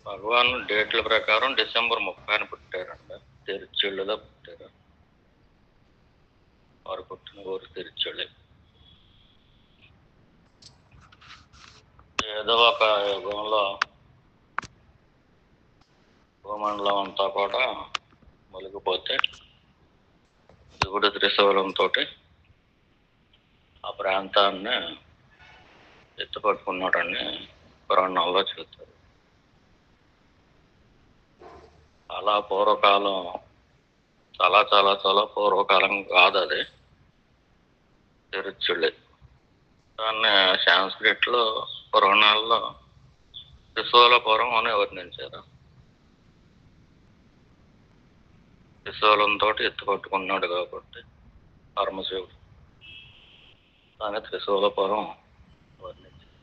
భగవాన్ డేట్ల ప్రకారం డిసెంబర్ 30న పుట్టారంట. తిరుచెళ్ళులో పుట్టారు. వారు పుట్టిన ఊరు తిరుచెళ్ళి. ఏదో ఒక యుగంలో భూమండలం అంతా కూడా మునిగిపోతే శివుడు త్రిశూలంతో ఆ ప్రాంతాన్ని ఎత్తుపట్టుకున్నాడని పురాణాల్లో చెబుతారు. చాలా పూర్వకాలం, చాలా చాలా చాలా పూర్వకాలం కాదు అది తిరుచుళ్ళి. దాన్ని సాంస్క్రిట్లో పురాణాల్లో త్రిశూలపురం అని వర్ణించారు. త్రిశూలంతో ఎత్తుపట్టుకున్నాడు కాబట్టి పరమశివుడు దాన్ని త్రిశూలపురం వర్ణించారు.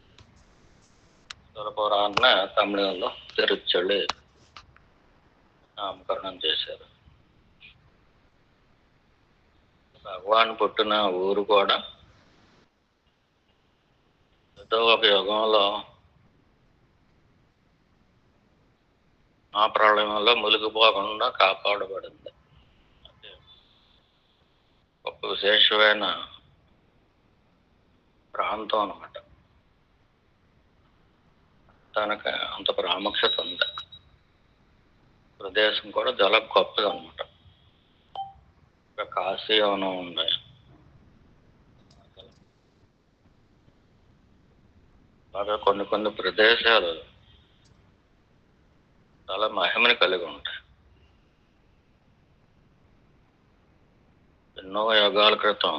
త్రిశూలపురాన్ని తమిళంలో తిరుచెళ్ళి నామకరణం చేశారు. భగవాన్ పుట్టిన ఊరు కూడా ఏదో ఒక యుగంలో ఆ ప్రళయంలో మునిగిపోకుండా కాపాడబడింది. అంటే ఒక విశేషమైన ప్రాంతం అన్నమాట. దానికి అంత ప్రాముఖ్యత ఉంది. ప్రదేశం కూడా చాలా గొప్పది అన్నమాట. కాశీ అని ఉంది. అలాగే కొన్ని కొన్ని ప్రదేశాలు చాలా మహిమని కలిగి ఉంటాయి. ఎన్నో యుగాల క్రితం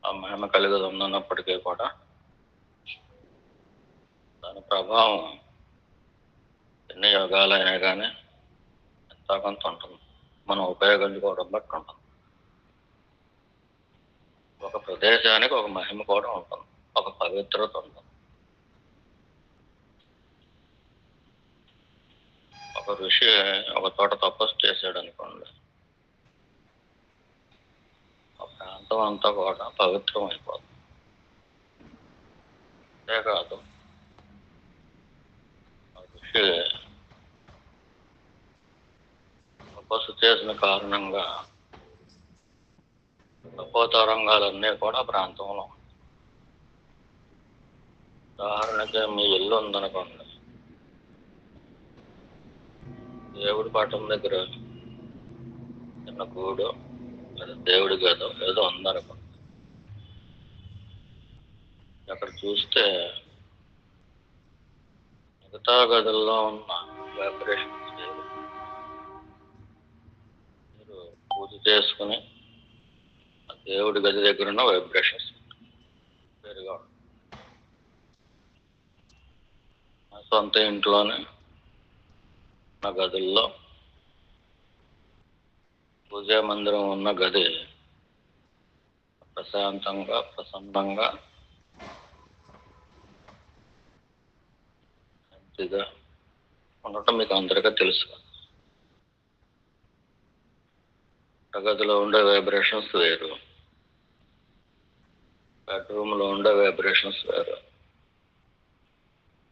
ఆ మహిమ కలిగి ఉన్నప్పటికీ కూడా దాని ప్రభావం ఎన్ని యుగాలైనా కానీ ఎంతో కొంత ఉంటుంది. మనం ఉపయోగించుకోవడం బట్టి ఉంటుంది. ఒక ప్రదేశానికి ఒక మహిమ కూడా ఉంటుంది, ఒక పవిత్రత ఉంటుంది. ఒక ఋషి ఒక చోట తపస్సు చేశాడు అనుకోండి, ఆ ప్రాంతం అంతా కూడా పవిత్రం అయిపోతుంది. అంతేకాదు ఆ ఋషి తపస్సు చేసిన కారణంగా తపోతరంగాలన్నీ కూడా ప్రాంతంలో. ఉదాహరణకి మీ ఇల్లు ఉందనుకోండి, దేవుడి పటం దగ్గర చిన్న గూడు లేదా దేవుడి గదో ఏదో ఉందనుకోండి, అక్కడ చూస్తే మిగతా గదుల్లో ఉన్న వైబ్రేషన్స్ మీరు పూజ చేసుకుని ఆ దేవుడి గది దగ్గర ఉన్న వైబ్రేషన్స్ వేరుగా ఉంటాయి. నా సొంత ఇంట్లోనే నా గదుల్లో పూజా మందిరం ఉన్న గది ప్రశాంతంగా ప్రసన్నంగా శాంతిగా ఉండటం మీకు అందరికీ తెలుసు. గదిలో ఉండే వైబ్రేషన్స్ వేరు, బెడ్రూమ్లో ఉండే వైబ్రేషన్స్ వేరు,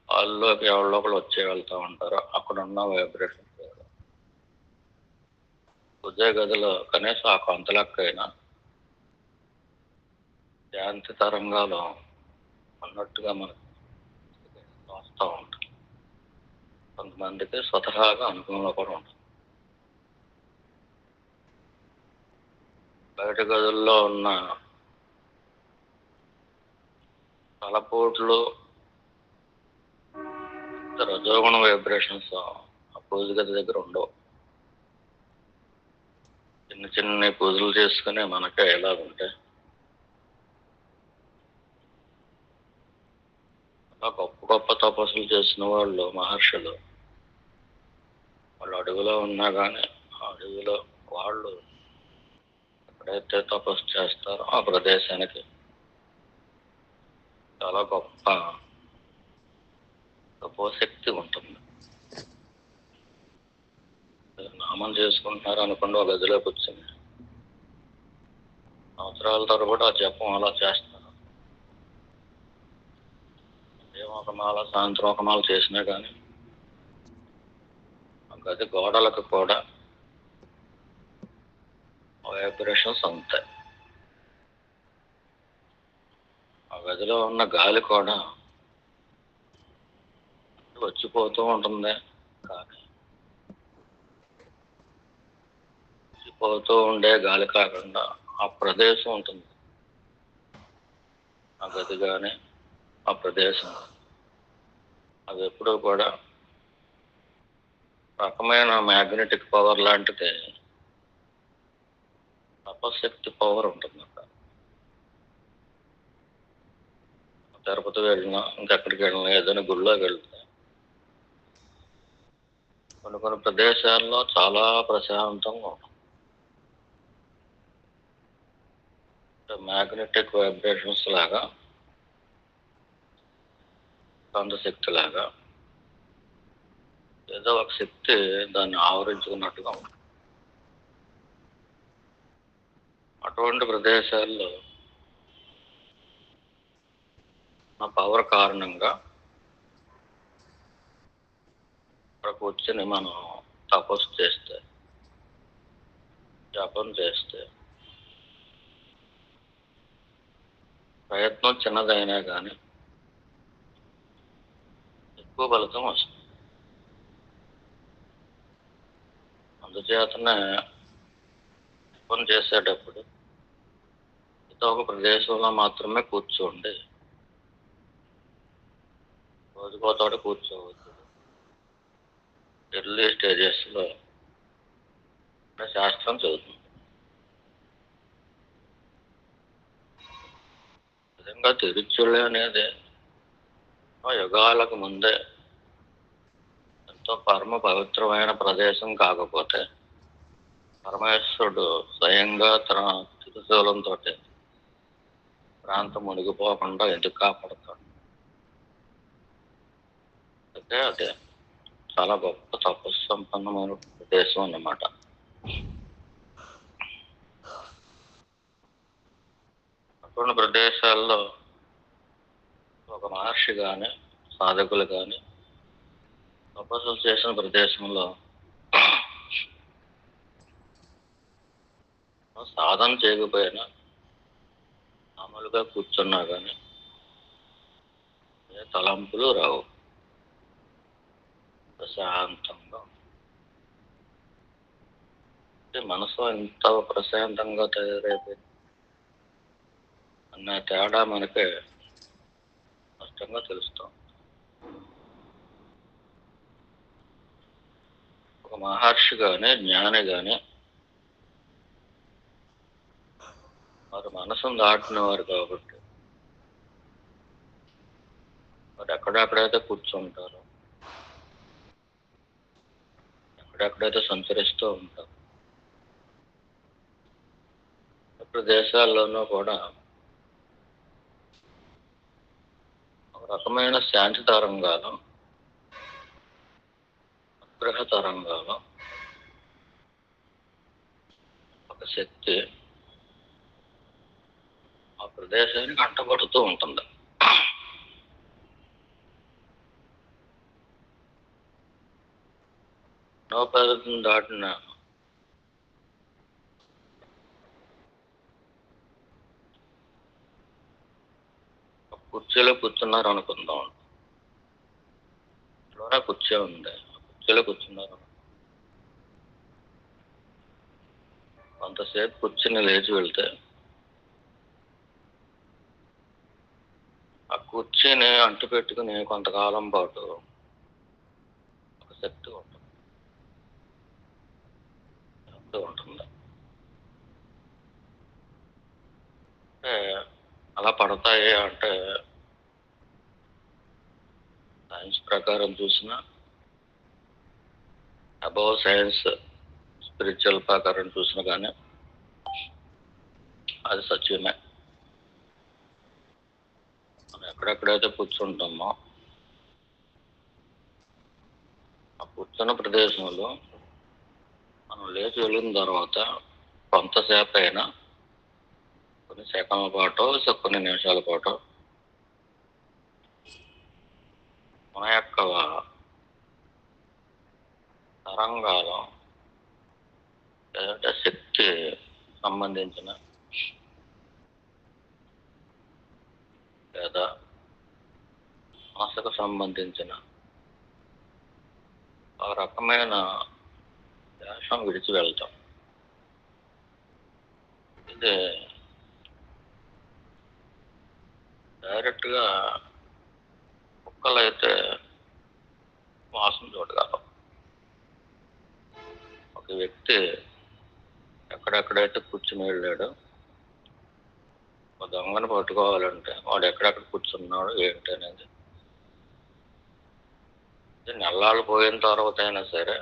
హాల్లోకి ఎవరి లోపల వచ్చి వెళ్తూ ఉంటారో అక్కడ ఉన్న వైబ్రేషన్స్ వేరు. పూజా గదిలో కనీసం ఆ కొంతలకైనా శాంతి తరంగాలు అన్నట్టుగా మనకు వస్తూ ఉంటుంది. కొంతమందికి స్వతహాగా అనుభవంలో కూడా ఉంటుంది. బయట గదుల్లో ఉన్న తలపోట్లు రజోగుణ వైబ్రేషన్స్ ఆ పూజ గది దగ్గర ఉండవు. చిన్న చిన్న పూజలు చేసుకుని మనకే ఎలా ఉంటాయి. అలా గొప్ప గొప్ప తపస్సులు చేసిన వాళ్ళు, మహర్షులు, వాళ్ళు అడవిలో ఉన్నా కానీ ఆ అడవిలో వాళ్ళు ఎక్కడైతే తపస్సు చేస్తారో ఆ ప్రదేశానికి చాలా గొప్ప తపోశక్తి ఉంటుంది. నామం చేసుకుంటున్నారు అనుకోండి, ఒక గదిలోకి వచ్చింది సంవత్సరాల తరబడి ఆ జపం అలా చేస్తారు. ఉదయం ఒక మాల, సాయంత్రం ఒక మాల చేసినా కానీ గది గోడలకు కూడా వైబ్రేషన్స్ ఉంటాయి. ఆ గదిలో ఉన్న గాలి కూడా వచ్చిపోతూ ఉంటుంది, కానీ వచ్చిపోతూ ఉండే గాలి కాకుండా ఆ ప్రదేశం ఉంటుంది. ఆ గది కానీ ఆ ప్రదేశం అది ఎప్పుడూ కూడా రకమైన మ్యాగ్నెటిక్ పవర్ లాంటిది, తపశక్తి పవర్ ఉంటుంది అక్కడ. తిరుపతి వెళ్ళినా ఇంకెక్కడికి వెళ్ళినా ఏదైనా గుళ్ళోకి వెళ్తే కొన్ని ప్రదేశాల్లో చాలా ప్రశాంతంగా ఉంటుంది. మ్యాగ్నెటిక్ వైబ్రేషన్స్ లాగా, శక్తి లాగా ఏదో ఒక శక్తి దాన్ని ఆవరించుకున్నట్టుగా ఉంటుంది. అటువంటి ప్రదేశాల్లో ఆ పవర్ కారణంగా అక్కడ కూర్చొని మనం తపస్సు చేస్తే, జపం చేస్తే ప్రయత్నం చిన్నదైనా కానీ ఎక్కువ ఫలితం వస్తుంది. అందుచేతనే జపం చేసేటప్పుడు ఏదో ఒక ప్రదేశంలో మాత్రమే కూర్చోండి, రోజుకో చోట కూర్చోవద్దు. ఎర్లీ స్టేజెస్లో శాస్త్రం చదువుతుంది. నిజంగా తిరుచులి అనేది యుగాలకు ముందే ఎంతో పరమ పవిత్రమైన ప్రదేశం కాకపోతే పరమేశ్వరుడు స్వయంగా తన తిరుశూలంతో ప్రాంతం మునిగిపోకుండా ఎందుకు కాపాడుతాడు? అయితే అదే చాలా గొప్ప తపస్సు సంపన్నమైన ప్రదేశం అన్నమాట. అటువంటి ప్రదేశాల్లో ఒక మహర్షి కానీ సాధకులు కానీ తపస్సులు చేసిన ప్రదేశంలో సాధన చేయకపోయినా మామూలుగా కూర్చున్నా కానీ ఏ తలంపులు రావు, ప్రశాంతంగా. మనసు ఎంత ప్రశాంతంగా తయారైపోయింది అన్న తేడా మనకి స్పష్టంగా తెలుస్తాం. ఒక మహర్షి కానీ జ్ఞాని కానీ వారు మనసును దాటిన వారు కాబట్టి వారు ఎక్కడెక్కడైతే కూర్చుంటారో, ఎక్కడెక్కడైతే సంచరిస్తూ ఉంటారు, ప్రదేశాల్లోనూ కూడా ఒక రకమైన శాంతి తరంగాలు, అనుగ్రహ తరంగాలు, ఒక శక్తి ఆ ప్రదేశానికి అంటబడుతూ ఉంటుంది. నోపరిధిని దాటిన కుర్చీలో కూర్చున్నారు అనుకుందాం. ఇంట్లోనే కుర్చీ ఉంది, కుర్చీలో కూర్చున్నారు. కొంతసేపు కూర్చుని లేచి వెళ్తే ఆ కుర్చీని అంటు పెట్టుకుని కొంతకాలం పాటు ఒక శక్తి ఉంటుంది. అంటే అలా పడతాయి అంటే సైన్స్ ప్రకారం చూసిన, అబౌవ్ సైన్స్ స్పిరిచువల్ ప్రకారం చూసినా కానీ అది సత్యమే. మనం ఎక్కడెక్కడైతే కూర్చుంటామో ఆ కూర్చున్న ప్రదేశంలో మనం లేచి వెళ్ళిన తర్వాత కొంతసేపు అయినా, కొన్ని సెకండ్ల పాటు, కొన్ని నిమిషాల పాటు మన యొక్క తరంగాలు లేదంటే శక్తి సంబంధించిన లేదా మనసుకు సంబంధించిన ఆ రకమైన వేషం విడిచి వెళ్తాం. ఇది డైరెక్ట్గా కుక్కలైతే వాసన చూడగలం. ఒక వ్యక్తి ఎక్కడెక్కడైతే కూర్చుని వెళ్ళాడో ఒక దొంగను పట్టుకోవాలంటే వాడు ఎక్కడెక్కడ కూర్చున్నాడు ఏంటి అనేది నెల్లాళ్ళు పోయిన తర్వాత అయినా సరే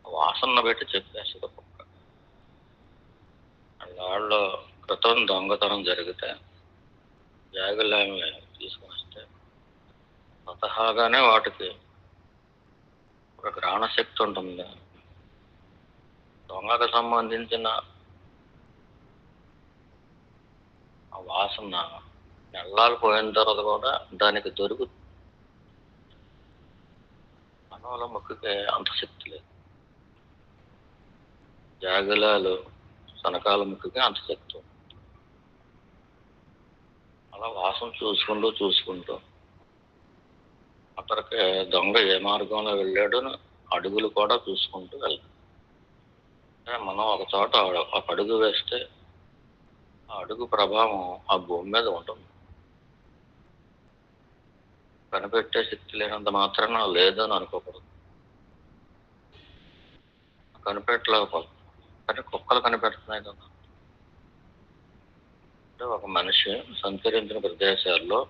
వాసన పెట్టి చెప్పేస్తుంది కుక్క. నెల్లాళ్ళు క్రితం దొంగతనం జరిగితే జాగులామి తీసుకుని వస్తే స్వతహాగానే వాటికి ఒక గ్రహణశక్తి ఉంటుంది. దొంగకు సంబంధించిన ఆ వాసన నెల్లాళ్ళు పోయిన తర్వాత కూడా దానికి దొరుకుతుంది. మనవల ముక్కుకి అంత శక్తి లేదు, జాగులాలు సనకాల ముక్కుకి అంత శక్తి ఉంది. అలా వాసన చూసుకుంటూ అక్కడికి దొంగ ఏ మార్గంలో వెళ్ళాడో అడుగులు కూడా చూసుకుంటూ వెళ్తాం. మనం ఒక చోట ఒక అడుగు వేస్తే ఆ అడుగు ప్రభావం ఆ భూమి మీద ఉంటుంది. కనిపెట్టే శక్తి లేనంత మాత్రాన లేదని అనుకోకూడదు. కనిపెట్టలేకపోతుంది, కానీ కుక్కలు కనిపెడుతున్నాయి కదా. అంటే ఒక మనిషి సంచరించిన ప్రదేశాల్లో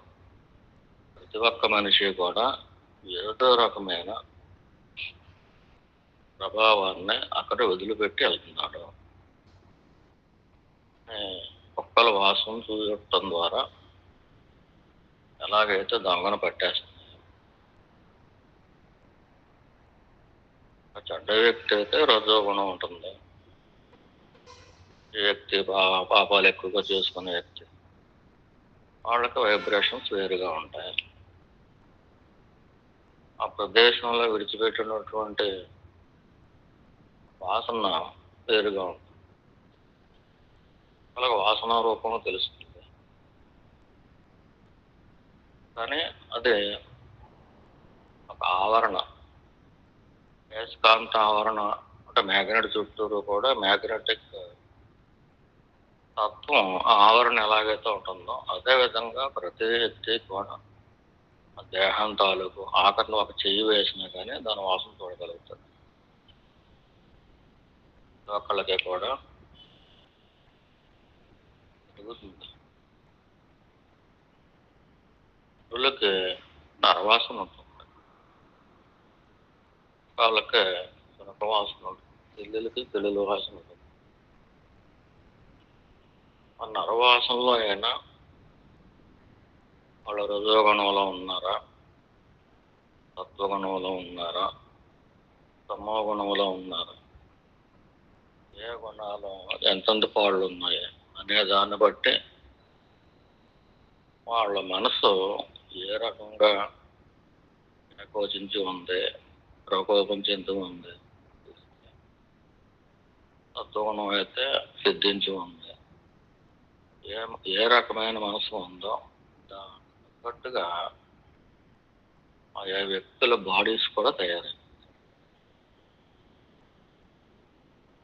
ప్రతి ఒక్క మనిషి కూడా ఏదో రకమైన ప్రభావాన్ని అక్కడ వదిలిపెట్టి వెళ్తున్నాడు. కుక్కల వాసన చూడటం ద్వారా ఎలాగైతే దొంగను పట్టేస్తుంది. చెడ్డ వ్యక్తి అయితే రజోగుణం ఉంటుంది. ఈ వ్యక్తి పాపాలు ఎక్కువగా చేసుకునే వ్యక్తి వాళ్ళకి వైబ్రేషన్స్ వేరుగా ఉంటాయి. ఆ ప్రదేశంలో విడిచిపెట్టినటువంటి వాసన వేరుగా ఉంటుంది. అలాగే వాసన రూపంలో తెలుస్తుంది. కానీ అది ఒక ఆవరణ, అయస్కాంత ఆవరణ అంటే మ్యాగ్నెట్ చుట్టూరు కూడా మ్యాగ్నెటిక్ తత్వం ఆ ఆవరణ ఎలాగైతే ఉంటుందో అదే విధంగా ప్రతి వ్యక్తి కూడా ఆ దేహం తాలూకు ఆఖరిలో ఒక చెయ్యి వేసినా కానీ దాని వాసన చూడగలుగుతుంది. ఒకళ్ళకి కూడా జరుగుతుంది. వాళ్ళకి నరవాసన ఉంటుంది, వాళ్ళకి సునక వాసన ఉంటుంది, పిల్లలకి పిల్లల వాసన ఉంటుంది. ఆ నరవాసనలో అయినా వాళ్ళ రజోగుణంలో ఉన్నారా, సత్వగుణంలో ఉన్నారా, తమో గుణంలో ఉన్నారా, ఏ గుణాలు ఎంతెంత పాళ్ళు ఉన్నాయి అనే దాన్ని బట్టి వాళ్ళ మనసు ఏ రకంగా ఏకోచించి ఉంది, ప్రకోపం చెంది ఉంది. సత్వగుణం అయితే సిద్ధించి ఉంది. ఏ రకమైన మనసు ఉందో దానికి తగ్గట్టుగా ఆయా వ్యక్తుల బాడీస్ కూడా తయారై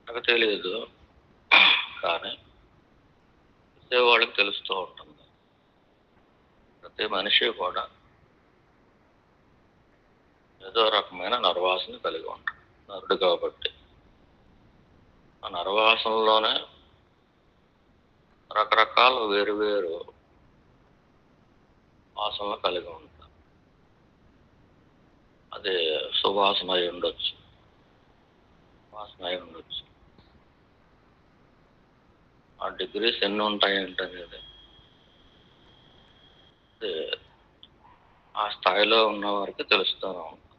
నాకు తెలియదు, కానీ వాళ్ళకి తెలుస్తూ ఉంటుంది. ప్రతి మనిషి కూడా ఏదో రకమైన నరవాసన కలిగి ఉంటాడు, నరుడు కాబట్టి. ఆ నరవాసనలోనే రకరకాల వేరు వాసనలు కలిగి ఉంటారు. అది సువాసన అయి ఉండొచ్చు, వాసన అయి ఉండొచ్చు. ఆ డిగ్రీస్ ఎన్ని ఉంటాయి ఏంటనేది ఆ స్థాయిలో ఉన్న వారికి తెలుస్తూనే ఉంటుంది.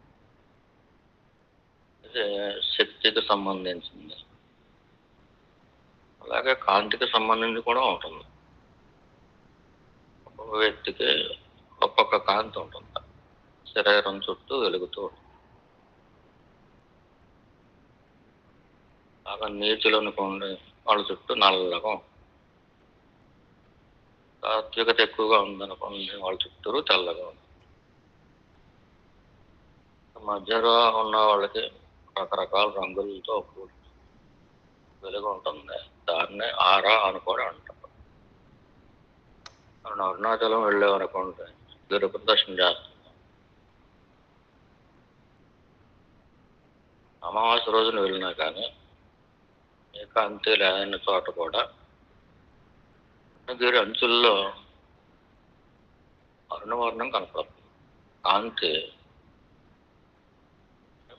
ఇది శక్తికి సంబంధించింది. అలాగే కాంతికి సంబంధించి కూడా ఉంటుంది. ఒక్కొక్క వ్యక్తికి ఒక్కొక్క కాంతి ఉంటుంది, శరీరం చుట్టూ వెలుగుతూ ఉంటుంది. బాగా నీచులు అనుకోండి, వాళ్ళ చుట్టూ నల్లగా ఉంటుంది. సాత్వికత ఎక్కువగా ఉందనుకోండి, వాళ్ళ చుట్టూరు తెల్లగా ఉంది. మధ్యలో ఉన్న వాళ్ళకి రకరకాల రంగులతో వెలుగు ఉంటుంది. దాన్నే ఆరా అని కూడా అంటారు. మనం అరుణాచలం వెళ్ళామనుకోండి, గిరి ప్రదర్శన చేస్తాం. అమావాస్య రోజున వెళ్ళినా కానీ ఏకాంతి లేని చోట కూడా గిరి అంచుల్లో అరుణవర్ణం కనపడుతుంది. కాంతి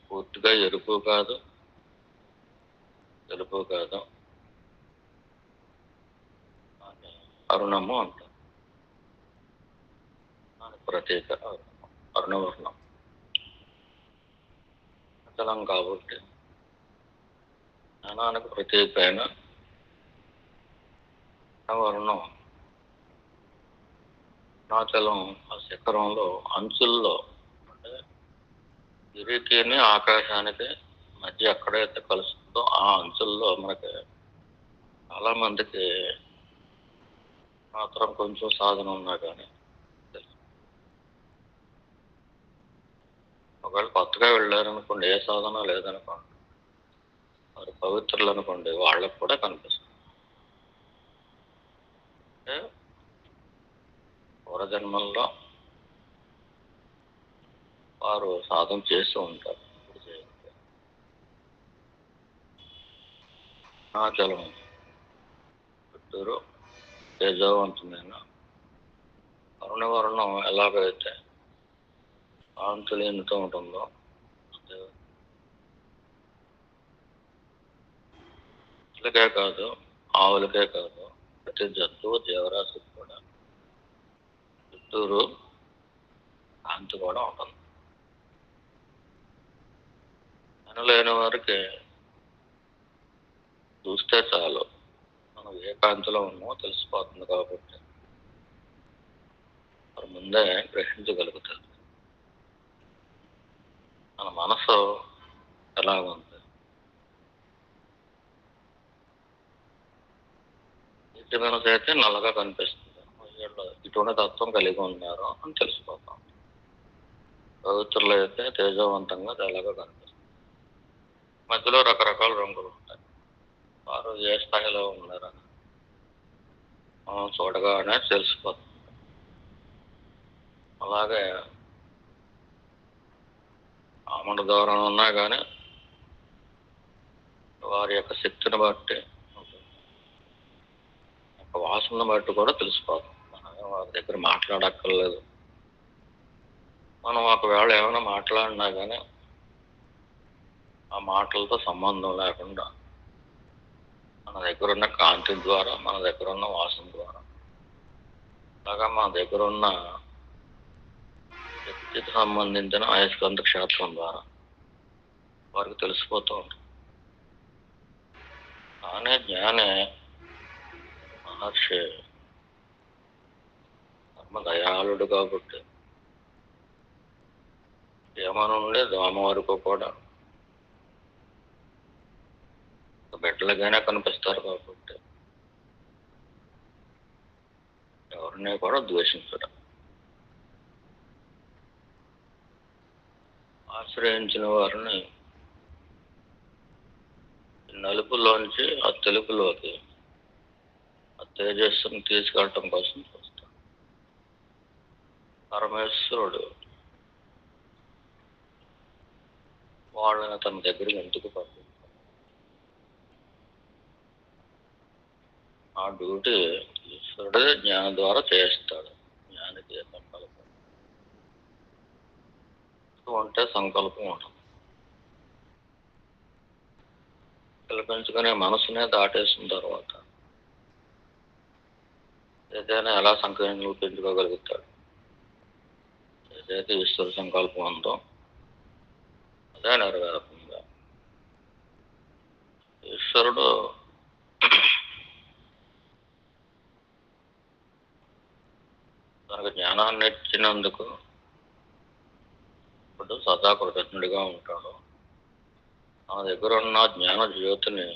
పూర్తిగా ఎరుపు కాదు, తెలుపు కాదు, అరుణము అంటారు. దానికి ప్రత్యేక అరుణవర్ణం అచలం కాబట్టి జ్ఞానానికి ప్రత్యేకమైన వర్ణం అరుణాచలం ఆ శిఖరంలో అంచుల్లో, అంటే గిరికి ఆకాశానికి మధ్య ఎక్కడైతే కలుస్తుందో ఆ అంచుల్లో మనకి చాలా మందికి మాత్రం కొంచెం సాధన ఉన్నా కానీ, ఒకవేళ కొత్తగా వెళ్ళారనుకోండి, ఏ సాధన లేదనుకోండి, వారు పవిత్రులు అనుకోండి, వాళ్ళకు కూడా కనిపిస్తుంది. అంటే పూర్వజన్మల్లో వారు సాధన చేస్తూ ఉంటారు. అరుణాచలం చుట్టూరు తేజవంతమైన అరుణవర్ణం ఎలాగైతే కాంతులేనితో ఉంటుందో, ఇట్లకే కాదు, ఆవులకే కాదు, ప్రతి జంతువు జీవరాశికి కూడా చుట్టూరు కాంతి కూడా ఉంటుంది. కనలేని వారికి చూస్తే చాలు మనం ఏ కాంతిలో ఉన్నామో తెలిసిపోతుంది. కాబట్టి మరి ముందే గ్రహించగలుగుతారు మన మనసు ఎలా ఉంది. నీటి మనసు అయితే నల్లగా కనిపిస్తుంది, ఇటువంటి తత్వం కలిగి ఉన్నారు అని తెలిసిపోతాం. పవిత్రులు అయితే తేజవంతంగా తెల్లగా కనిపిస్తుంది. మధ్యలో రకరకాల రంగులు ఉంటాయి. వారు ఏ స్థాయిలో ఉన్నారని మనం చూడగానే తెలిసిపోతుంది. అలాగే ఆమడ దూరం ఉన్నా కానీ వారి యొక్క శక్తిని బట్టి, వాసన బట్టి కూడా తెలిసిపోతుంది. మనం వారి దగ్గర మాట్లాడక్కర్లేదు. మనం ఒకవేళ ఏమైనా మాట్లాడినా కానీ ఆ మాటలతో సంబంధం లేకుండా మన దగ్గర ఉన్న కాంతి ద్వారా, మన దగ్గర ఉన్న వాసన ద్వారా, అలాగా మన దగ్గర ఉన్న శక్తికి సంబంధించిన అయస్కాంత క్షేత్రం ద్వారా వారికి తెలిసిపోతూ ఉంటుంది. కానీ జ్ఞానే మహర్షి ధర్మ దయాళుడు కాబట్టి యమ నుండి దోమ వరకు కూడా బిడ్డలుగానే కనిపిస్తారు. కాబట్టి ఎవరిని కూడా ద్వేషించడం, ఆశ్రయించిన వారిని నలుపులోంచి ఆ తెలుపులోకి, ఆ తేజస్సును తీసుకెళ్ళటం కోసం చూస్తాడు. పరమేశ్వరుడు వాళ్ళని తన దగ్గరికి ఎందుకు పంపిస్తాడు? ఆ డ్యూటీ ఈశ్వరుడే జ్ఞానం ద్వారా చేస్తాడు. జ్ఞానికి సంకల్పం ఉంటే సంకల్పం ఉంటుంది. కల్పించుకునే మనసునే దాటేసిన తర్వాత ఏదైనా ఎలా సంకల్పించుకోగలుగుతాడు? ఏదైతే ఈశ్వర సంకల్పం ఉందో అదే నెరవేరుతుంది. ఈశ్వరుడు తనకు జ్ఞానాన్ని ఇచ్చినందుకు ఇప్పుడు సదా కృతజ్ఞుడిగా ఉంటాడు. నా దగ్గర ఉన్న జ్ఞాన జ్యోతిని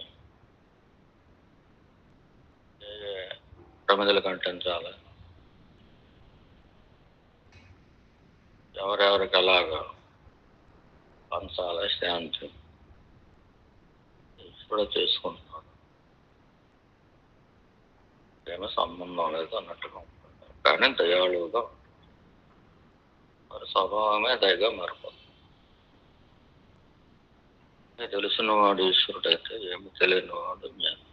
ప్రమిదలు కంటించాలి, ఎవరెవరికి ఎలాగా పంచాలి, శాంతి కూడా చేసుకుంటున్నాడు. ఏమో సంబంధం లేదు అన్నట్టుగా ఉంటుంది, కానీ దయాళువుగా మరి స్వభావమే దయగా మారిపోతుంది. తెలిసిన వాడు ఈశ్వరుడైతే ఏమి తెలియని వాడు జ్ఞానం.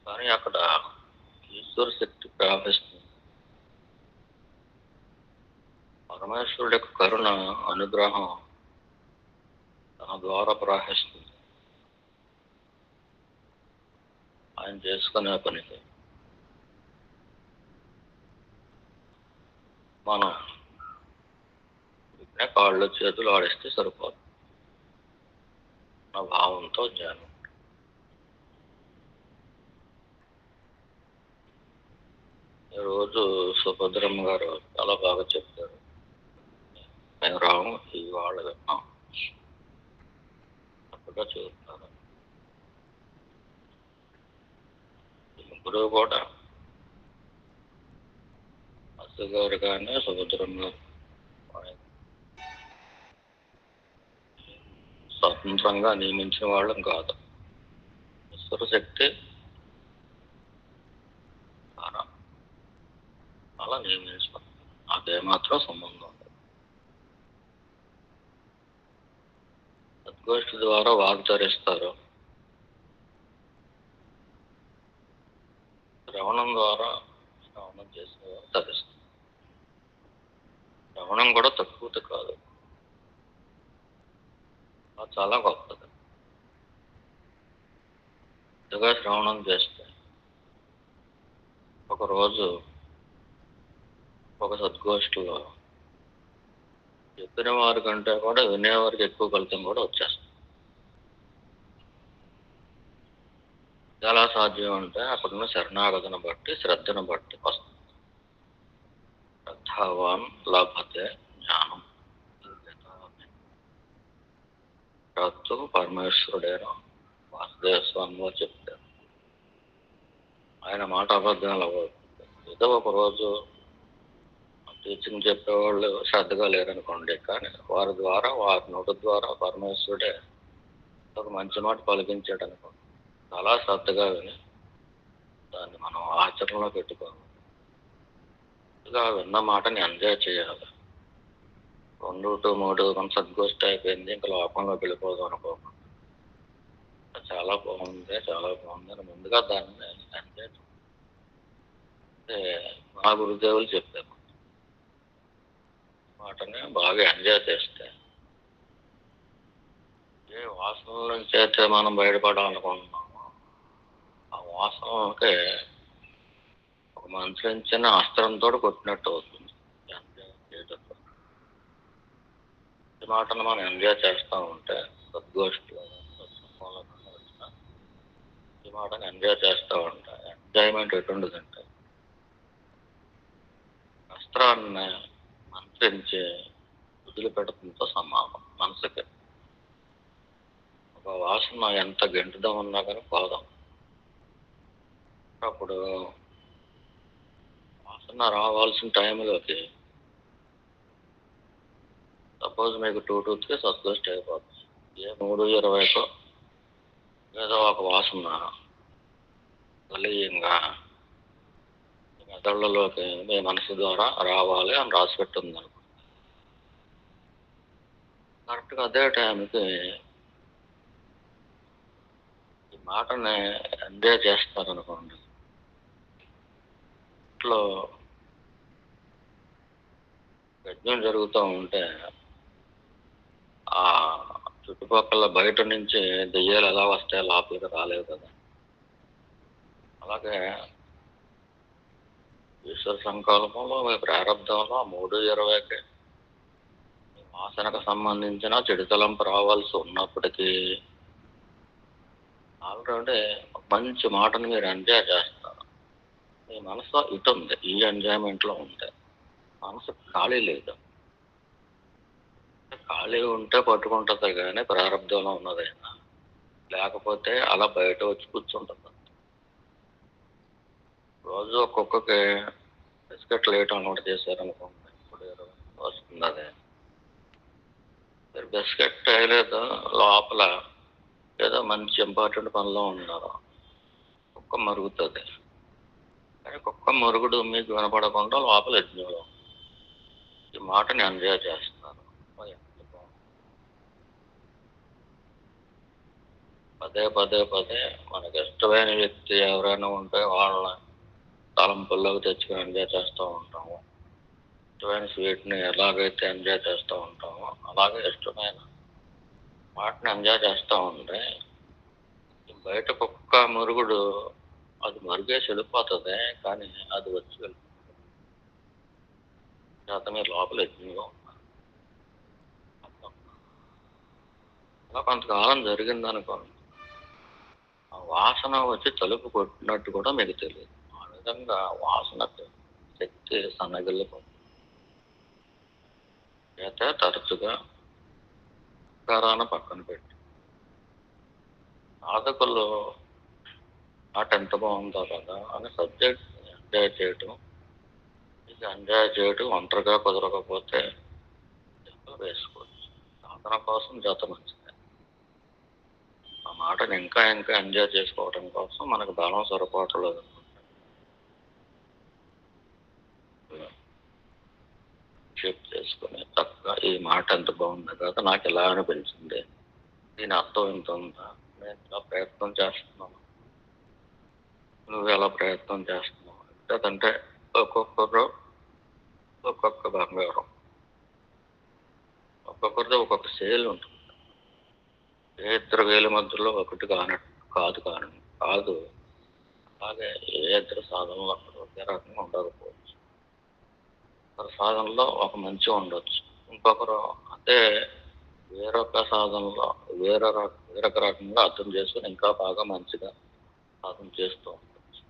కానీ అక్కడ ఈశ్వర శక్తి ప్రవహిస్తుంది. పరమేశ్వరుడి యొక్క కరుణ, అనుగ్రహం తన ద్వారా ప్రవహిస్తుంది. ఆయన చేసుకునే పనికి మనం కాళ్ళు చేతులు ఆడిస్తే సరిపోదు. నా భావంతో జ్ఞానం. ఈరోజు సుభద్రమ్మ గారు చాలా బాగా చెప్తారు. మేము రాము, ఈ వాళ్ళు విన్నాం, తప్పగా చూస్తారు. ముగ్గురు కూడా అస్సు గారు కానీ సుభద్రమ్మ గారు స్వతంత్రంగా నియమించిన వాళ్ళం కాదు. ఈశ్వర శక్తి అలా నియమించుకోండి. నాకేమాత్రం సంబంధం లేదు. సద్గోష్ఠి ద్వారా వాగ్ధరిస్తారు, శ్రవణం ద్వారా శ్రవణం చేసేవారు ధరిస్తారు. శ్రవణం కూడా తక్కువది కాదు, అది చాలా గొప్పది. పెద్దగా శ్రవణం చేస్తే ఒకరోజు ఒక సద్గోష్ఠిలో చెప్పిన వారి కంటే కూడా వినేవారికి ఎక్కువ ఫలితం కూడా వచ్చేస్తుంది. ఎలా సాధ్యం అంటే అక్కడున్న శరణాగతిని బట్టి, శ్రద్ధను బట్టి వస్తుంది. శ్రద్ధావాన్ లభతే జ్ఞానం. శ్రద్ధ పరమేశ్వరుడైన వాసుదేవ స్వామి వారు చెప్తారు. ఆయన మాట అబద్ధాలు అవ్వదు. ఏదో ఒక రోజు టీచింగ్ చెప్పేవాళ్ళు శ్రద్ధగా లేరనుకోండి, కానీ వారి ద్వారా, వారి నోటి ద్వారా పరమేశ్వరుడే ఒక మంచి మాట పలికించాడు అనుకోండి, చాలా శ్రద్ధగా విని దాన్ని మనం ఆచరణలో పెట్టుకోవాలి. ఇలా విన్న మాటని ఎంజాయ్ చేయాలి. 2 to 3 మన సద్గోష్ఠి అయిపోయింది, ఇంకా లోకంలో వెళ్ళిపోదాం అనుకోకుండా చాలా బాగుంది, చాలా బాగుంది అని ముందుగా దాన్ని ఎంజాయ్. మా గురుదేవులు చెప్పారు, వాటిని బాగా ఎంజాయ్ చేస్తే ఏ వాసనల నుంచి అయితే మనం బయటపడాలనుకుంటున్నామో ఆ వాసనకి ఒక మంత్రించిన అస్త్రంతో కొట్టినట్టు అవుతుంది. ఎంజాయ్ చేయటంతో ఈ మాటను మనం ఎంజాయ్ చేస్తూ ఉంటే సద్గోష్ఠిలో ఈ మాటను ఎంజాయ్ చేస్తూ ఉంటే ఎంజాయ్మెంట్ ఎటుండదంటే అస్త్రాన్ని మంత్రించి వదిలిపెట్టడంతో సమానం. మనసుకి ఒక వాసన ఎంత గెంటుదాం ఉన్నా కానీ పోదాం. అప్పుడు వాసన రావాల్సిన టైంలోకి సపోజ్ మీకు 2 to 3 సద్గోష్ఠి అయిపోతుంది. ఏ 3:20కో ఏదో ఒక వాసన బలీయంగా మెదళ్ళలోకి మీ మనసు ద్వారా రావాలి అని రాసిపెట్టుంది అనుకో. కరెక్ట్గా అదే టైంకి ఈ మాటని ఎంజాయ్ చేస్తారనుకోండి. ఇంట్లో యజ్ఞం జరుగుతూ ఉంటే ఆ చుట్టుపక్కల బయట నుంచి దెయ్యాలు ఎలా వస్తాయో లోపలికి రాలేవు కదా. అలాగే ఈశ్వర సంకల్పంలో, మీ ప్రారంభంలో 3:20కి వాసనకు సంబంధించిన చెడు తలంపు రావాల్సి ఉన్నప్పటికీ ఆల్రెడీ మంచి మాటను మీరు ఎంజాయ్ చేస్తారు. మీ మనసు ఇటు ఉంది, ఈ ఎంజాయ్మెంట్లో ఉంది. మనసు ఖాళీ లేదు. ఖాళీ ఉంటే పట్టుకుంటుంది, కానీ ప్రారంభంలో ఉన్నదైనా లేకపోతే అలా బయట వచ్చి కూర్చుంటుంది. రోజు ఒక్కొక్కకి బిస్కెట్లు వేయటం అలవాటు చేశారనుకోండి, ఇప్పుడు 20 వస్తుంది అదే. మీరు బిస్కెట్ వేయలేదు, లోపల ఏదో మంచి ఇంపార్టెంట్ పనిలో ఉన్నారు, కుక్క మరుగుతుంది. కానీ కుక్క మరుగుడు మీకు వినపడకుండా లోపల యజ్ఞంలో ఈ మాటని ఎంజాయ్ చేస్తున్నారు. ఎంత బాగుంది. పదే పదే పదే మనకి ఇష్టమైన వ్యక్తి ఎవరైనా ఉంటే వాళ్ళ తలంపుల్లోకి తెచ్చుకొని ఎంజాయ్ చేస్తూ ఉంటాము. ఇష్టమైన స్వీట్ని ఎలాగైతే ఎంజాయ్ చేస్తూ ఉంటామో అలాగే ఇష్టమైన వాటిని ఎంజాయ్ చేస్తూ ఉంటే బయట కుక్క మురుగుడు అది మరుగేసి వెళ్ళిపోతుంది, కానీ అది వచ్చి వెళ్ళిపోతుంది. అతని లోపల యజ్ఞంలో ఉన్నారు. అలా కొంతకాలం జరిగిందనుకోండి, ఆ వాసన వచ్చి తలుపు కొట్టినట్టు కూడా మీకు తెలియదు. ఆ విధంగా వాసన శక్తి సన్నగిల్లిపోతుంది. అయితే తరచుగా ఆకారాన్ని పక్కన పెట్టి సాధకులు ఆట ఎంత బాగుందో కదా అని సబ్జెక్ట్ ఎంజాయ్ చేయటం, ఇది ఎంజాయ్ చేయటం ఒంటరిగా కుదరకపోతే జతలు వేసుకోవచ్చు. సాధన కోసం జత మంచిది. ఆ మాటని ఇంకా ఇంకా ఎంజాయ్ చేసుకోవడం కోసం మనకు బలం సరిపోవట్లేదు. షేప్ చేసుకుని చక్కగా ఈ మాట ఎంత బాగుంది కదా, నాకు ఎలా అనిపించింది, దీని అర్థం ఎంత ఉందా, నేను ఇలా ప్రయత్నం చేస్తున్నాను, నువ్వు ఎలా ప్రయత్నం చేస్తున్నావు. లేదంటే ఒక్కొక్కరు ఒక్కొక్క బంగారం, ఒక్కొక్కరితో ఒక్కొక్క సేల్ ఉంటుంది. ఏ ఇద్దరు వేల మధ్యలో ఒకటి కాదు కాదు. అలాగే ఏ ఇద్దరు సాధనలో ఒకే రకంగా ఉండకపోవచ్చు. ఒకరి సాధనలో ఒక మంచి ఉండొచ్చు, ఇంకొకరు అదే వేరొక సాధనలో వేరొక రకంగా అర్థం చేసుకుని ఇంకా బాగా మంచిగా సాధన చేస్తూ ఉండొచ్చు.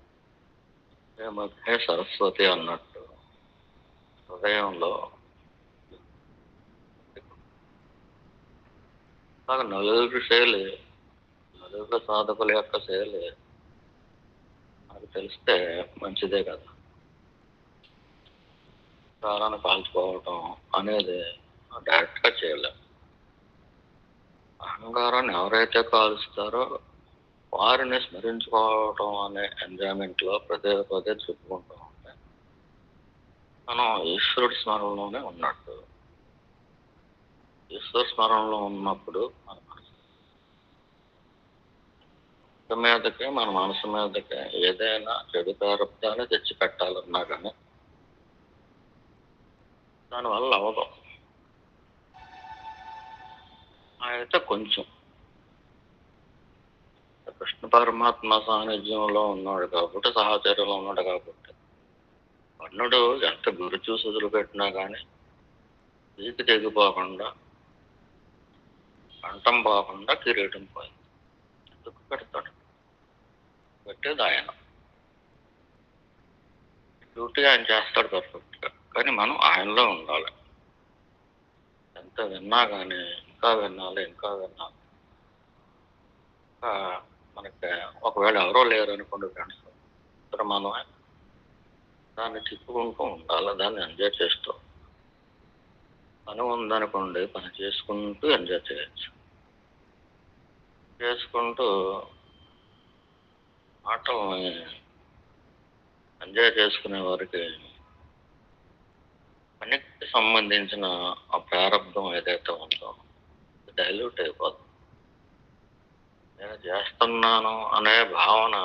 మధ్య సరస్వతి అన్నట్టు హృదయంలో నలుగురు శైలి, నలుగురు సాధకుల యొక్క శైలి నాకు తెలిస్తే మంచిదే కదా. ప్రాణాన్ని కాల్చుకోవటం అనేది డైరెక్ట్గా చేయలేము. అహంకారాన్ని ఎవరైతే కాలుస్తారో వారిని స్మరించుకోవటం అనే ఎంజాయ్మెంట్లో పదే పదే చెప్పుకుంటూ ఉంటే మనం ఈశ్వరుడి స్మరణలోనే ఉన్నట్టు. ఈశ్వర స్మరణలో ఉన్నప్పుడు మన మనసు మీదకి ఏదైనా చెడు ప్రారంభాన్ని తెచ్చిపెట్టాలన్నా కానీ దానివల్ల అవదు. అయితే కొంచెం కృష్ణ పరమాత్మ సాన్నిధ్యంలో ఉన్నాడు కాబట్టి, సహచర్యంలో ఉన్నాడు కాబట్టి కర్ణుడు ఎంత గురి చూసి వదిలిపెట్టినా కానీ పీకి తెగిపోకుండా, కంఠం పోకుండా కిరీటం పోయింది. ఎందుకు పెడతాడు? పెట్టేది ఆయన డ్యూటీ, ఆయన చేస్తాడు పర్ఫెక్ట్గా. కానీ మనం ఆయనలో ఉండాలి. ఎంత విన్నా కానీ ఇంకా వినాలి, ఇంకా వినాలి. ఇంకా మనకి ఒకవేళ ఎవరో లేరు అనుకోండి ఫ్రెండ్స్, ఇక్కడ మనమే దాన్ని తిప్పుకుంటూ ఉండాలి, దాన్ని ఎంజాయ్ చేస్తూ. పని ఉందనుకోండి, పని చేసుకుంటూ ఎంజాయ్ చేయొచ్చు. చేసుకుంటూ ఆటల్ని ఎంజాయ్ చేసుకునే వారికి పనికి సంబంధించిన ఆ ప్రారంభం ఏదైతే ఉందో డైల్యూట్ అయిపోతుంది. నేను చేస్తున్నాను అనే భావన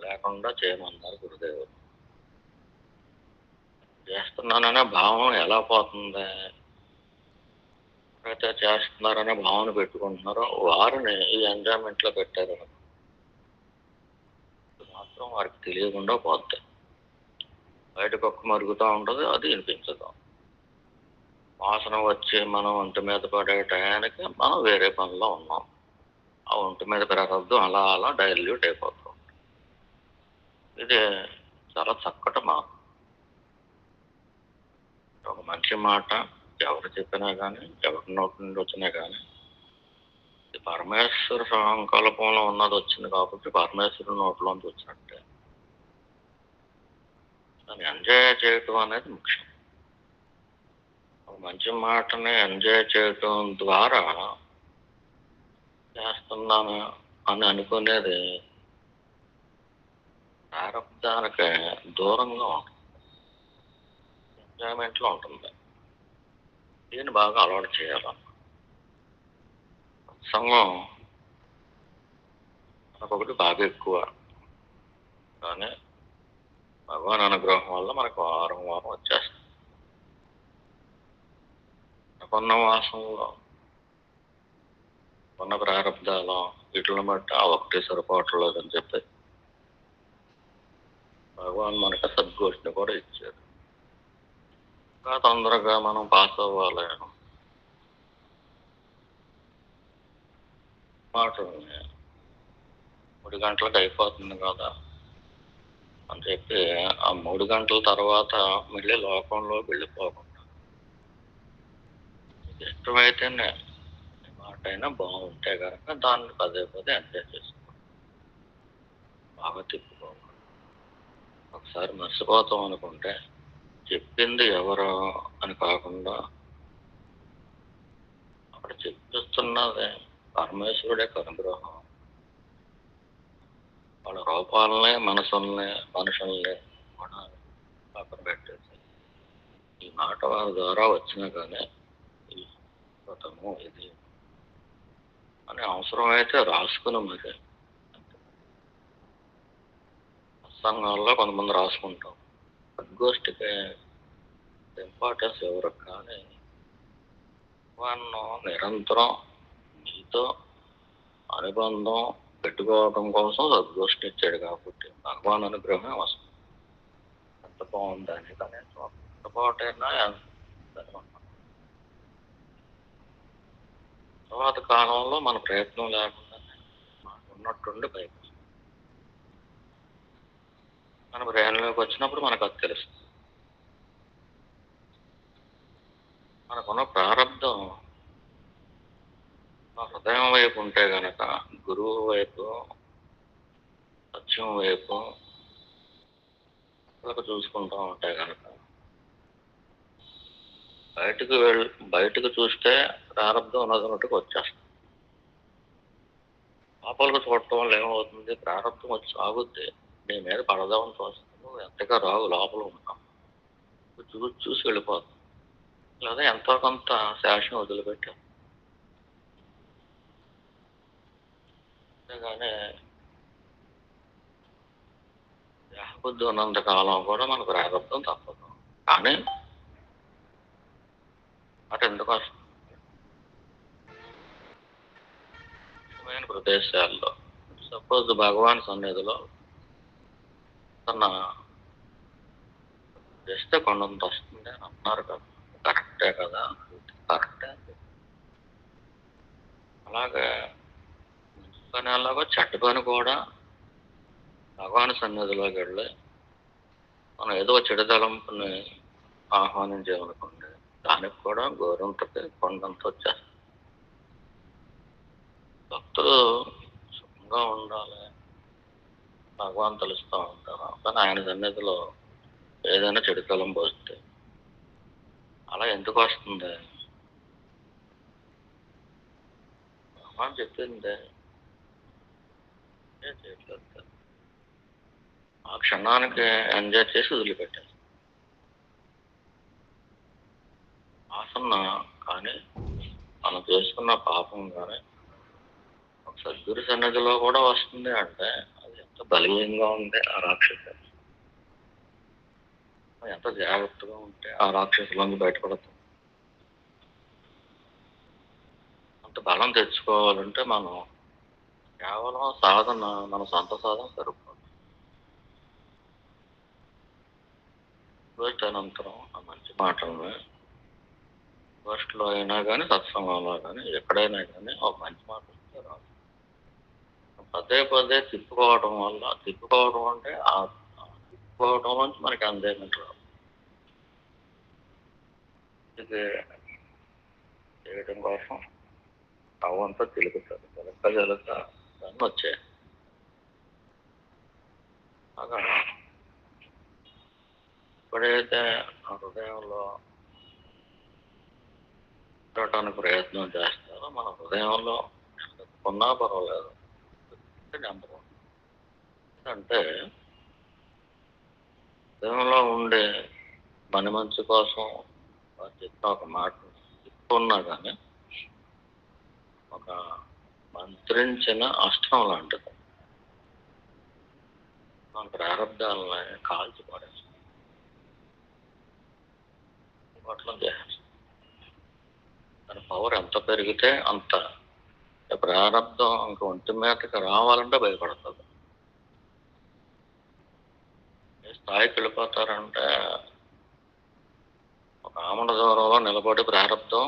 లేకుండా చేయమన్నారు గురుదేవుడు. చేస్తున్నాననే భావన ఎలా పోతుంది? ఎవరైతే చేస్తున్నారనే భావన పెట్టుకుంటున్నారో వారిని ఈ ఎంజాయ్మెంట్లో పెట్టారు మాత్రం వారికి తెలియకుండా పోతాయి. బయటకు ఒక్క మరుగుతూ ఉంటుంది, అది వినిపించదు. వాసన వచ్చి మనం ఒంటి మీద పడే టయానికి మనం వేరే పనిలో ఉన్నాం. ఆ ఒంటి మీద పెరగద్దు, అలా అలా డైల్యూట్ అయిపోతాం. ఇది చాలా చక్కటి మాట. ఒక మంచి మాట ఎవరు చెప్పినా కానీ, ఎవరి నోటి నుండి వచ్చినా కానీ ఇది పరమేశ్వర సంకల్పంలో ఉన్నది వచ్చింది కాబట్టి పరమేశ్వరుని నోట్లోంచి వచ్చినట్టే. దాన్ని ఎంజాయ్ చేయటం అనేది ముఖ్యం. ఒక మంచి మాటని ఎంజాయ్ చేయటం ద్వారా చేస్తున్నాను అని అనుకునేది ప్రారంధానికి దూరంగా ఉంటుంది, ఎంజాయ్మెంట్లో ఉంటుంది. దీన్ని బాగా అలవాటు చేయాలన్న సంఘం మనకొకటి బాగా ఎక్కువ, కానీ భగవాన్ అనుగ్రహం వల్ల మనకు వారం వారం వచ్చేస్తుంది. కొన్న మాసంలో కొన్న ప్రారంధాలు వీటిని బట్టి ఆ ఒకటి సరిపోవట్లేదని చెప్పి భగవాన్ మనకు సద్గోష్ఠిని కూడా ఇచ్చారు. ఇంకా తొందరగా మనం పాస్ అవ్వాలి మాటల్ని 3 గంటలకు అయిపోతుంది కదా అని చెప్పి ఆ 3 గంటల తర్వాత మళ్ళీ లోకంలో వెళ్ళిపోకుండా ఇష్టమైతేనే మాట అయినా బాగుంటే కనుక దాన్ని పదే పదే ఎంజాయ్ చేసుకోవాలి, బాగా తిప్పుకోవాలి. ఒకసారి మర్చిపోతాం అనుకుంటే చెప్పింది ఎవరు అని కాకుండా అక్కడ చెప్పిస్తున్నది పరమేశ్వరుడే అనుగ్రహం. వాళ్ళ రూపాలని మనుషుల్ని కూడా పక్కన పెట్టేసి ఈ మాట వారి ద్వారా వచ్చినా కానీ ఈ వ్రతము ఇది అని అవసరమైతే రాసుకుని మరి సంఘాల్లో కొంతమంది రాసుకుంటాం. సద్గోష్ఠికి ఇంపార్టెన్స్ ఎవరు కానీ వాళ్ళు నిరంతరం మీతో అనుబంధం పెట్టుకోవడం కోసం సద్గోష్ఠి ఇచ్చాడు కాబట్టి భగవాన్ అనుగ్రహమే వస్తుంది. ఎంత బాగుంది అని కనీసం పొరపాటైనా తర్వాత కాలంలో మన ప్రయత్నం లేకుండా మనకు ఉన్నట్టుండి పైకి మన బ్రెయిన్లోకి వచ్చినప్పుడు మనకు అది తెలుస్తుంది. మనకున్న ప్రారంధం హృదయం వైపు ఉంటే గనక గురువు వైపు సత్యం వైపు చూసుకుంటూ ఉంటే గనక బయటకు చూస్తే ప్రారంధం ఉన్నట్టుకు వచ్చేస్తుంది. లోపలికి చూడటం వల్ల ఏమవుతుంది, ప్రారంధం వచ్చి ఆగుద్ది. నీ మీద పడదామని చూస్తాను, ఎంతగా రావు, లోపల ఉంటాం, చూసి వెళ్ళిపోతాం. లేదా ఎంతో కొంత శాసనం వదిలిపెట్టాం. అంతేగాని దేహబుద్ధి ఉన్నంత కాలం కూడా మనకు ప్రారంధం తప్పదు. కానీ అటు ఎందుకు వస్తుంది, ముఖ్యమైన ప్రదేశాల్లో సపోజ్ భగవాన్ సన్నిధిలో తన చేస్తే కొండంత వస్తుంది అని అన్నారు కదా, కరెక్టే కదా, కరెక్టే. అలాగే మంచి పని అలాగో చెడ్డ పని కూడా భగవాన్ సన్నిధిలోకి వెళ్ళి మనం ఏదో చెడు తలంపుని ఆహ్వానించామనుకోండి, దానికి కూడా గౌరవంతో కొండంత వచ్చేస్తుంది. భక్తులు సుఖంగా ఉండాలి, భగవాన్ తెలుస్తూ ఉంటారు, కానీ ఆయన సన్నిధిలో ఏదైనా చెడు తలంపు వస్తే అలా ఎందుకు వస్తుంది, భగవాన్ చెప్పింది చేయట్లేదు. ఆ క్షణానికి ఎంజాయ్ చేసి వదిలిపెట్టారు వాసన. కానీ మనం చేసుకున్న పాపం కానీ ఒక సద్గురు సన్నిధిలో కూడా వస్తుంది అంటే అది ఎంత బలీయంగా ఉంది. ఆ రాక్షసు ఎంత జాగ్రత్తగా ఉంటే ఆ రాక్షసులోంచి బయటపడతాం. అంత బలం తెచ్చుకోవాలంటే మనం కేవలం సాధన, మన సొంత సాధన సరిపోతుంది. అనంతరం ఆ మంచి మాటలని గోష్ఠిలో అయినా కానీ సత్సంగంలో కానీ ఎక్కడైనా కానీ ఒక మంచి మాట వస్తే రాదు. పదే పదే తిప్పుకోవడం అంటే ఆ తిప్పుకోవడం నుంచి మనకి ఎంజాయ్మెంట్ రాదు. ఇది చేయడం కోసం అవంతా చిలుకుతారు, చిలక అన్నీ వచ్చాయి. అలా ఎప్పుడైతే ఆ హృదయంలో ఉండటానికి ప్రయత్నం చేస్తారో మన హృదయంలో కొన్నా పర్వాలేదు నెంబర్ వన్. ఎందుకంటే హృదయంలో ఉండే పని మంచి కోసం వారు చెప్పిన ఒక మాట చెప్పుకున్నా కానీ ఒక మంత్రించిన అష్టం లాంటిది. మన ప్రారంభాలని కాల్చి పడేస్తాం, అట్లా చేసేస్తాం. దాని పవర్ ఎంత పెరిగితే అంత ప్రారంభం ఇంక ఒంటి మీదకి రావాలంటే భయపడుతుంది. ఏ స్థాయికి వెళ్ళిపోతారంటే ఒక ఆమడ దూరంలో నిలబడి ప్రారంభం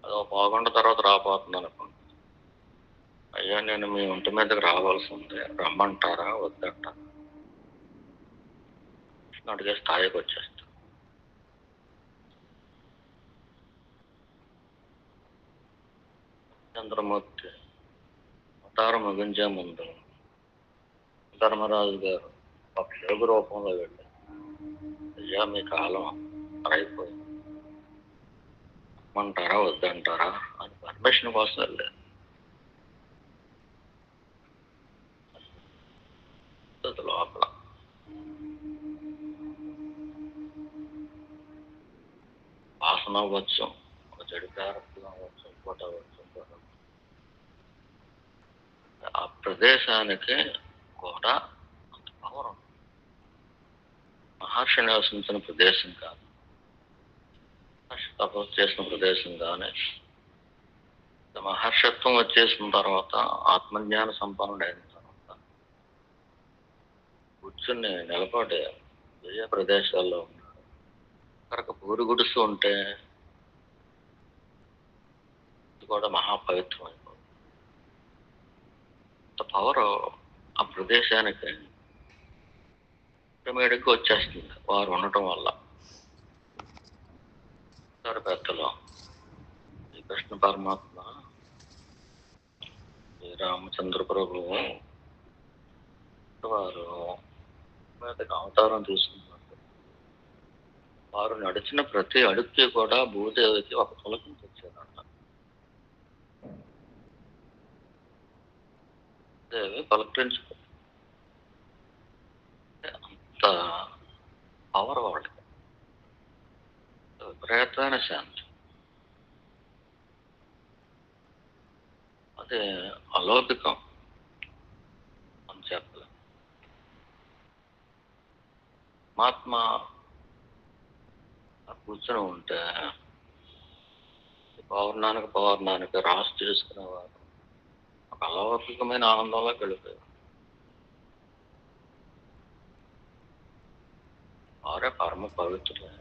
అది ఒక పావుగంట తర్వాత రాబోతుంది అనుకోండి. అయ్యా నేను మీ ఒంటి మీదకి రావాల్సి ఉంది, రమ్మంటారా వద్దంటారా అడిగే స్థాయికి వచ్చేస్తాను. చంద్రమూర్తి అవతారం ముగించే ముందు ధర్మరాజు గారు ఒక యోగ రూపంలో వెళ్ళి అయ్యా మీ కాలం అయిపోయింది, రమ్మంటారా వద్దంటారా అని పర్మిషన్ కోసం వెళ్ళారు. లోపల వాసన అవ్వచ్చు, ఒక చెడు ప్రారంభం అవ్వచ్చు, ఇంకోటి అవ్వచ్చు, ఇంకోటి అవ్వచ్చు. ఆ ప్రదేశానికి కూడా అంత పవర్ ఉంది. మహర్షి నివసించిన ప్రదేశం కాదు, మహర్షి తపస్సు చేసిన ప్రదేశం కానీ మహర్షత్వం వచ్చేసిన తర్వాత ఆత్మజ్ఞాన సంపన్నుడు అయిన తర్వాత కూర్చుని నిలబడే ఏ ప్రదేశాల్లో ఉన్నాడు. అక్కడ పూరి గుడిస్తూ ఉంటే ఇది కూడా మహాపవిత్రమైపోతుంది. అంత పవర్ ఆ ప్రదేశానికి ఆటోమేటిక్గా వచ్చేస్తుంది వారు ఉండటం వల్ల. పెద్దలో శ్రీకృష్ణ పరమాత్మ శ్రీరామచంద్ర ప్రభువు వారు మీదకి అవతారం తీసుకున్నారు. వారు నడిచిన ప్రతి అడుగుకి కూడా భూదేవికి ఒక పులకించి వచ్చేదంట. దేవి పలకరించుకో అంత పవర్ వాళ్ళకి, విపరీతమైన శాంతి. అదే అలౌకికం అని చెప్పలేదు. పరమాత్మ కూర్చొని ఉంటే పౌర్ణానికి రాసి చేసుకునేవారు ఒక అలౌకికమైన ఆనందంలోకి వెళ్ళిపోయారు. వారే పరమ పవిత్రులైన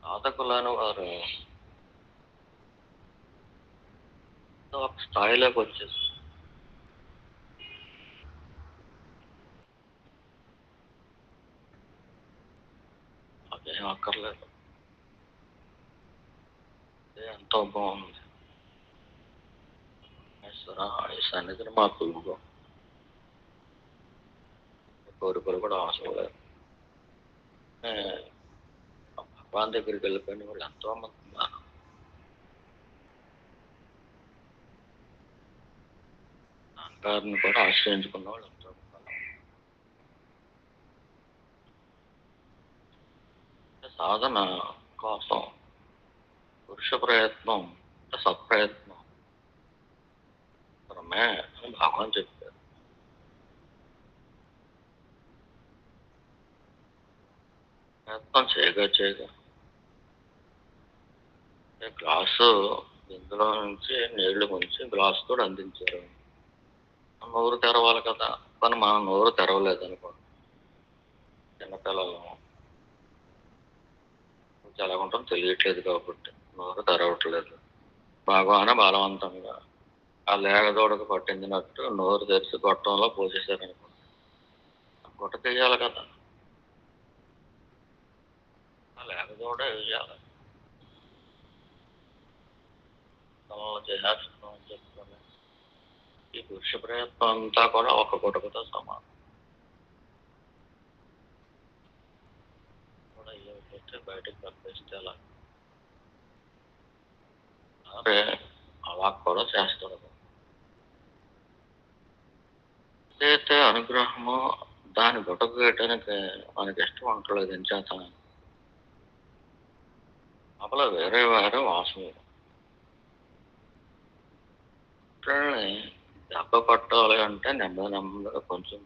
సాధకులను వారు ఒక స్థాయిలోకి వచ్చేసి అదేం అక్కర్లేదు, ఎంతో బాగుంది. ఈ సన్నిధిని మాకు కోరికలు కూడా అవసరం లేదు. భగవాన్ దగ్గరికి వెళ్ళిపోయిన వాళ్ళు ఎంతో మంది ఉన్నారు. నాన్నగారిని కూడా ఆశ్రయించుకున్న వాళ్ళు ఎంతో ఉన్నారు. సాధన కోసం పురుష ప్రయత్నం సత్ప్రయత్నం అని భగవాన్ చెప్పారు. ప్రయత్నం చేయగా గ్లాసు ఇందులో నుంచి నీళ్లు ముంచి గ్లాసు కూడా అందించారు. నోరు తెరవాలి కదా, కానీ మనం నోరు తెరవలేదు అనుకోండి. చిన్నపిల్లలు ఎలాగుంటాం తెలియట్లేదు కాబట్టి నోరు తెరవట్లేదు. బాగానే బలవంతంగా ఆ లేగదోడకు పట్టించినట్టు నోరు తెరిచి గొట్టంలో పోసేసారనుకోండి, గుట్ట తీయాలి కదా. లేకదోడే వేయాలి. తనలో చేసేస్తున్నాం అని చెప్పుకొని ఈ పురుష ప్రయత్నం అంతా కూడా ఒక గుటకతో సమానం. కూడా ఏమిటంటే బయటకు పంపిస్తే అలా సరే అలా కూడా చేస్తాడు. ఏదైతే అనుగ్రహమో దాని గుటకు వేయటానికి మనకి ఇష్టం ఉండలేదు. ఏం చేస్తాను అప్పుడు వేరే వేరే వాసన దెబ్బ పట్టాలి అంటే నెమ్మది నెమ్మదిగా కొంచెం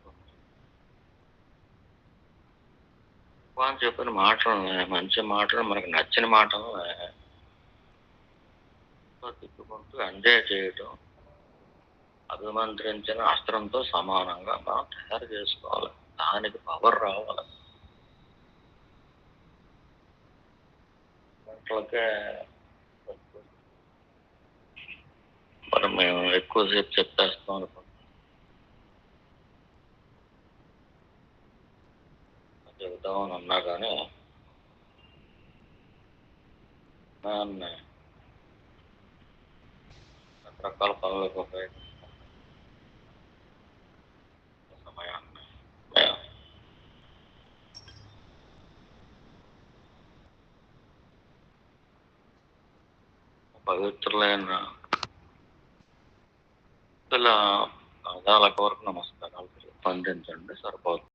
అని చెప్పిన మాటలు మంచి మాటలు మనకు నచ్చిన మాటలు తిప్పుకుంటూ ఎంజాయ్ చేయటం అభిమంత్రించిన అస్త్రంతో సమానంగా మనం తయారు చేసుకోవాలి. దానికి పవర్ రావాలి. గంటలకే మరి మేము ఎక్కువసేపు చెప్పేస్తాం అనుకుంటాం. చెబుతామని అన్నా కానీ దాన్ని రకరకాల పనులకు ఉపయోగిస్తాం సమయాన్ని. పవిత్రులైన ఇలా పదాల వరకు నమస్కారాలు స్పందించండి సరిపోతుంది.